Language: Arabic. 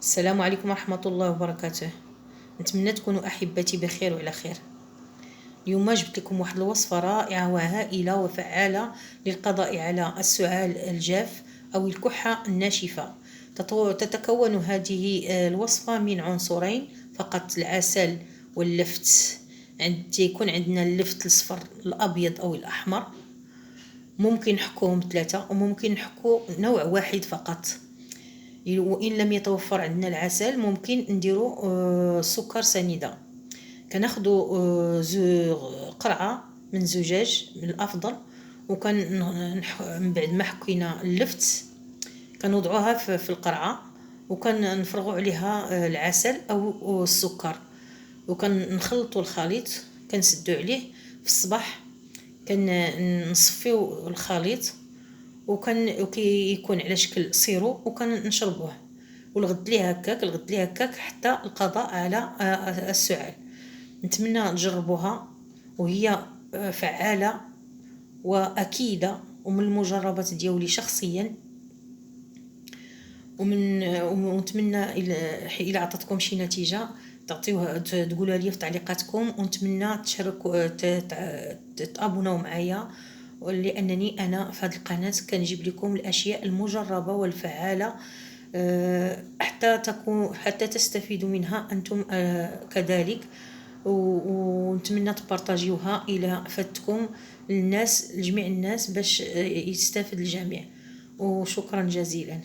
السلام عليكم ورحمة الله وبركاته. نتمنى تكونوا أحبتي بخير وعلى خير. اليوم جبت لكم واحد الوصفة رائعة وهائلة وفعالة للقضاء على السعال الجاف أو الكحة الناشفة. تتكون هذه الوصفة من عنصرين فقط: العسل واللفت. يكون عندنا اللفت الصفر الأبيض أو الأحمر، ممكن نحكوهم 3 وممكن نحكو نوع واحد فقط. وإن لم يتوفر عندنا العسل ممكن نديرو سكر سنيدة. كناخدو قرعة من زجاج من الأفضل، وكان من بعد ما حكينا اللفت كنوضعوها في القرعة، وكان نفرغوا عليها العسل أو السكر، وكان نخلطوا الخليط، كنسدو عليه في الصباح، كان نصفيو الخليط وكي يكون على شكل سيرو، وكان نشربوه والغد ليه هكاك حتى القضاء على السعال. نتمنى تجربوها، وهي فعالة وأكيدة ومن المجربات ديالي شخصيا، ونتمنى إلى عطتكم شي نتيجة تعطيوها تقولوا لي في تعليقاتكم، ونتمنى تشاركوا تابوناو معايا، لانني انا في هذه القناه كنجيب لكم الاشياء المجربه والفعاله حتى تستفيدوا منها انتم كذلك، ونتمنى تبارطاجيوها الى فاتكم للناس، لجميع الناس، باش يستفيد الجميع. وشكرا جزيلا.